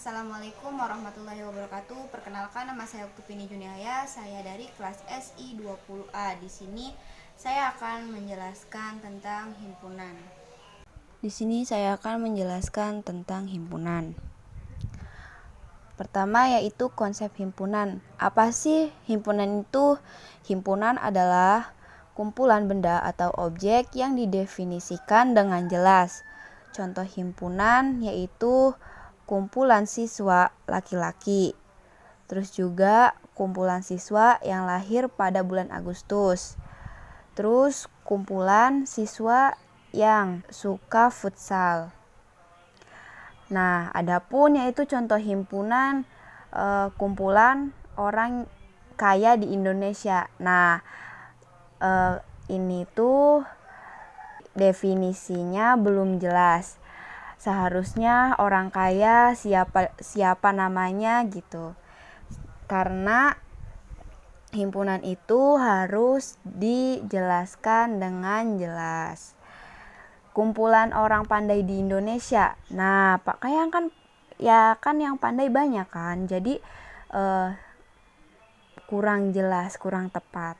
Assalamualaikum warahmatullahi wabarakatuh. Perkenalkan, nama saya Uktupini Juniaya. Saya dari kelas SI 20A. Di sini saya akan menjelaskan tentang himpunan. Pertama yaitu konsep himpunan. Apa sih himpunan itu? Himpunan adalah kumpulan benda atau objek yang didefinisikan dengan jelas. Contoh himpunan yaitu kumpulan siswa laki-laki. Terus juga kumpulan siswa yang lahir pada bulan Agustus. Terus kumpulan siswa yang suka futsal. Nah, adapun yaitu contoh himpunan kumpulan orang kaya di Indonesia. Nah, ini tuh definisinya belum jelas. Seharusnya orang kaya siapa namanya gitu. Karena himpunan itu harus dijelaskan dengan jelas. Kumpulan orang pandai di Indonesia. Nah, Pak Kayang kan yang pandai banyak kan. Jadi kurang jelas, kurang tepat.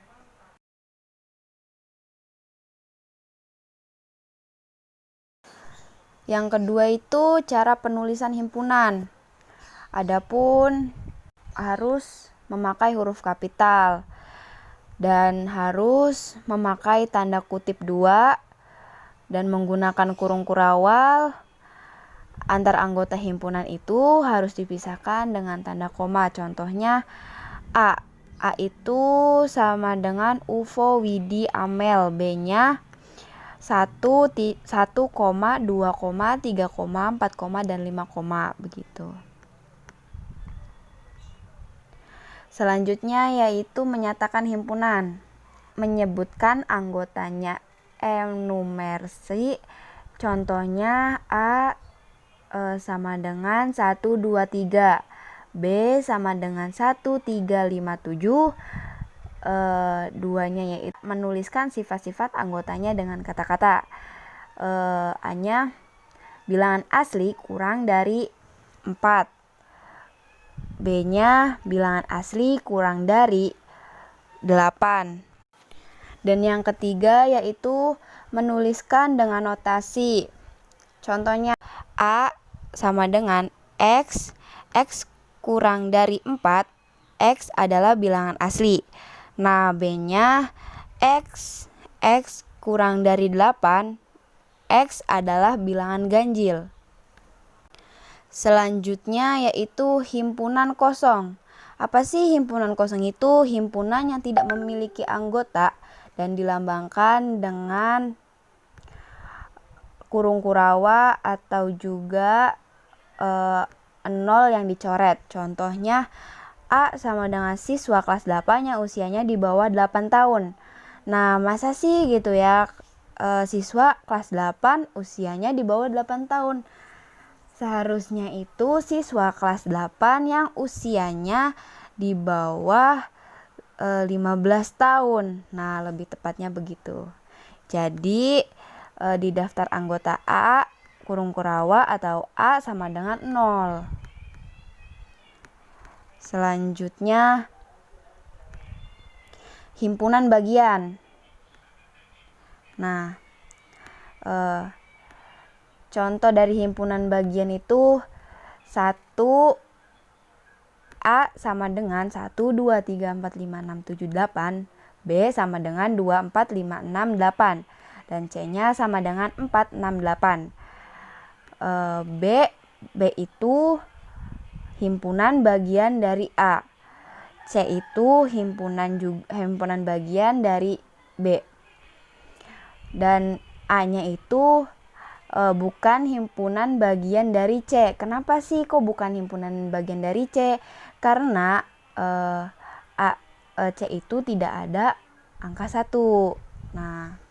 Yang kedua itu cara penulisan himpunan. Adapun harus memakai huruf kapital dan harus memakai tanda kutip 2 dan menggunakan kurung kurawal. Antar anggota himpunan itu harus dipisahkan dengan tanda koma. Contohnya A. A itu sama dengan UFO Widi Amel. B-nya 1, 2, 3, 4, dan 5, begitu. Selanjutnya yaitu menyatakan himpunan. Menyebutkan anggotanya enumerasi. Contohnya A sama dengan 1, 2, 3. B sama dengan 1, 3, 5, 7. Duanya yaitu menuliskan sifat-sifat anggotanya dengan kata-kata. A-nya bilangan asli kurang dari 4. B-nya bilangan asli kurang dari 8. Dan yang ketiga yaitu menuliskan dengan notasi. Contohnya A sama dengan X, X kurang dari 4, X adalah bilangan asli. Nah, B-nya X, X kurang dari 8, X adalah bilangan ganjil. Selanjutnya yaitu himpunan kosong. Apa sih himpunan kosong itu? Himpunan yang tidak memiliki anggota dan dilambangkan dengan kurung kurawa atau juga 0 yang dicoret. Contohnya A sama dengan siswa kelas 8 yang usianya di bawah 8 tahun. Nah, masa sih gitu ya siswa kelas 8 usianya di bawah 8 tahun. Seharusnya itu siswa kelas 8 yang usianya di bawah 15 tahun. Nah, lebih tepatnya begitu. Jadi di daftar anggota A kurung kurawa atau A sama dengan 0. Selanjutnya himpunan bagian. Nah, contoh dari himpunan bagian itu 1 A sama dengan 1, 2, 3, 4, 5, 6, 7, 8. B sama dengan 2, 4, 5, 6, 8. Dan C-nya sama dengan 4, 6, 8. B itu himpunan bagian dari A. C itu himpunan bagian dari B. Dan A-nya itu bukan himpunan bagian dari C. Kenapa sih kok bukan himpunan bagian dari C? Karena C itu tidak ada angka 1. Nah,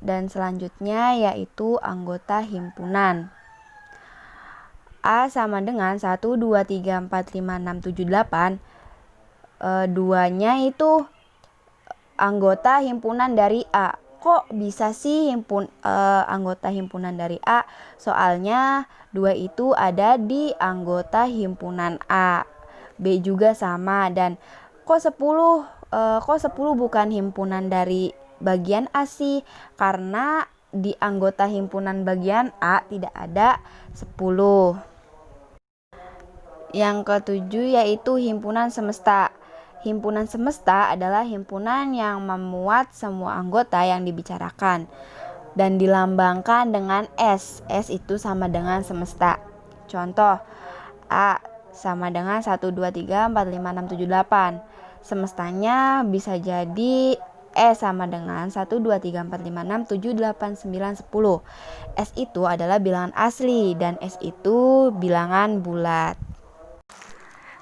dan selanjutnya yaitu anggota himpunan. A sama dengan 1, 2, 3, 4, 5, 6, 7, 8. Duanya itu anggota himpunan dari A. kok bisa sih anggota himpunan dari A? Soalnya 2 itu ada di anggota himpunan A. B juga sama, dan kok 10 bukan himpunan dari bagian A sih? Karena di anggota himpunan bagian A tidak ada 10. Yang ketujuh yaitu himpunan semesta. Himpunan semesta adalah himpunan yang memuat semua anggota yang dibicarakan dan dilambangkan dengan S. S itu sama dengan semesta. Contoh, A sama dengan 1, 2, 3, 4, 5, 6, 7, 8. Semestanya bisa jadi S sama dengan 1, 2, 3, 4, 5, 6, 7, 8, 9, 10. S itu adalah bilangan asli dan S itu bilangan bulat.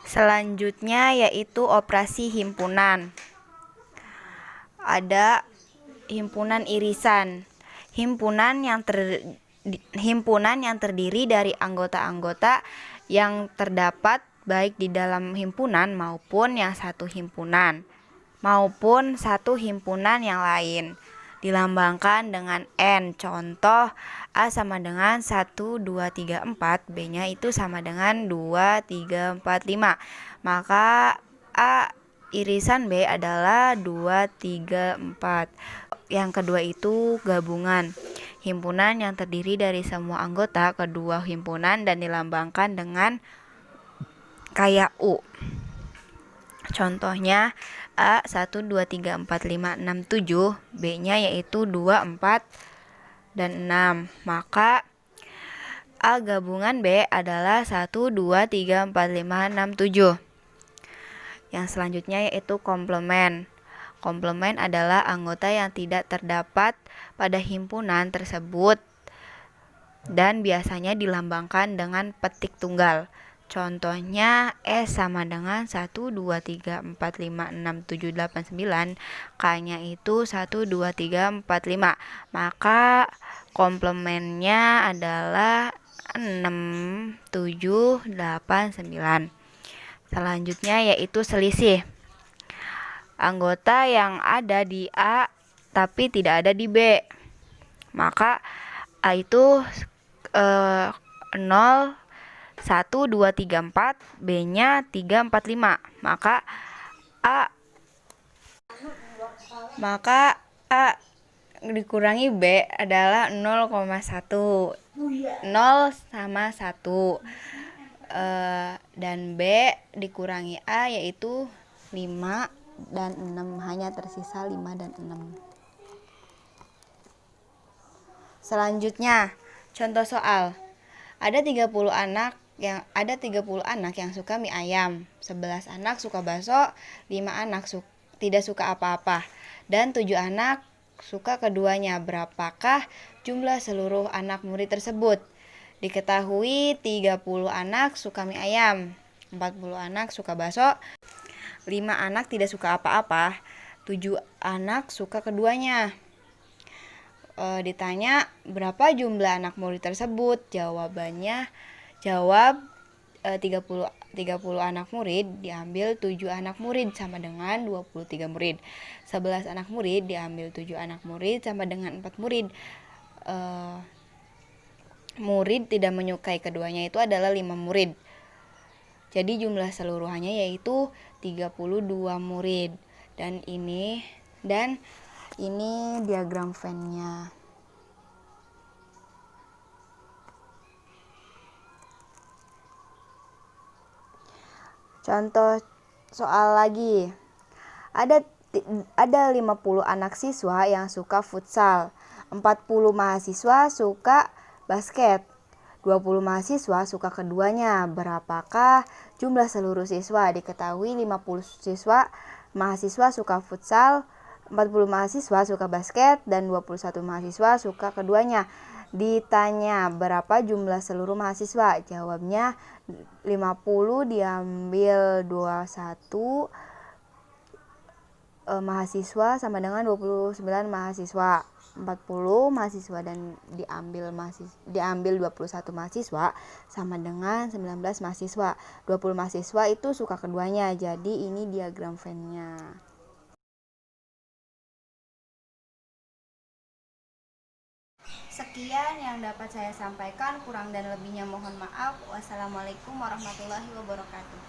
Selanjutnya yaitu operasi himpunan. Ada himpunan irisan. Himpunan yang terdiri dari anggota-anggota yang terdapat baik di dalam himpunan maupun satu himpunan yang lain. Dilambangkan dengan N. Contoh, A sama dengan 1, 2, 3, 4. B-nya itu sama dengan 2, 3, 4, 5. Maka A irisan B adalah 2, 3, 4. Yang kedua itu gabungan. Himpunan yang terdiri dari semua anggota kedua himpunan dan dilambangkan dengan kayak U. Contohnya A 1, 2, 3, 4, 5, 6, 7. B-nya yaitu 2, 4, dan 6. Maka A gabungan B adalah 1, 2, 3, 4, 5, 6, 7. Yang selanjutnya yaitu komplement. Komplement adalah anggota yang tidak terdapat pada himpunan tersebut dan biasanya dilambangkan dengan petik tunggal. Contohnya S sama dengan 1, 2, 3, 4, 5, 6, 7, 8, 9. K-nya itu 1, 2, 3, 4, 5. Maka komplemennya adalah 6, 7, 8, 9. Selanjutnya yaitu selisih. Anggota yang ada di A tapi tidak ada di B. Maka A itu 0, 1, 2, 3, 4. B-nya 3, 4, 5. Maka A dikurangi B adalah 0,1. 0 sama 1. Dan B dikurangi A yaitu 5 dan 6. Hanya tersisa 5 dan 6. Selanjutnya, contoh soal. Ada 30 anak yang suka mie ayam, 11 anak suka bakso, 5 anak tidak suka apa-apa, dan 7 anak suka keduanya. Berapakah jumlah seluruh anak murid tersebut? Diketahui 30 anak suka mie ayam, 40 anak suka bakso, 5 anak tidak suka apa-apa, 7 anak suka keduanya. Ditanya berapa jumlah anak murid tersebut? Jawab 30 anak murid diambil 7 anak murid sama dengan 23 murid. 11 anak murid diambil 7 anak murid sama dengan 4 murid. Murid tidak menyukai keduanya itu adalah 5 murid. Jadi jumlah seluruhannya yaitu 32 murid. Dan ini diagram Venn-nya. Contoh soal lagi. Ada 50 anak siswa yang suka futsal, 40 mahasiswa suka basket, 20 mahasiswa suka keduanya. Berapakah jumlah seluruh siswa? Diketahui 50 mahasiswa suka futsal, 40 mahasiswa suka basket, dan 21 mahasiswa suka keduanya. Ditanya berapa jumlah seluruh mahasiswa? Jawabnya 50 diambil 21 mahasiswa sama dengan 29 mahasiswa. 40 mahasiswa dan diambil 21 mahasiswa sama dengan 19 mahasiswa. 20 mahasiswa itu suka keduanya. Jadi ini diagram Venn-nya. Sekian yang dapat saya sampaikan, kurang dan lebihnya mohon maaf. Wassalamualaikum warahmatullahi wabarakatuh.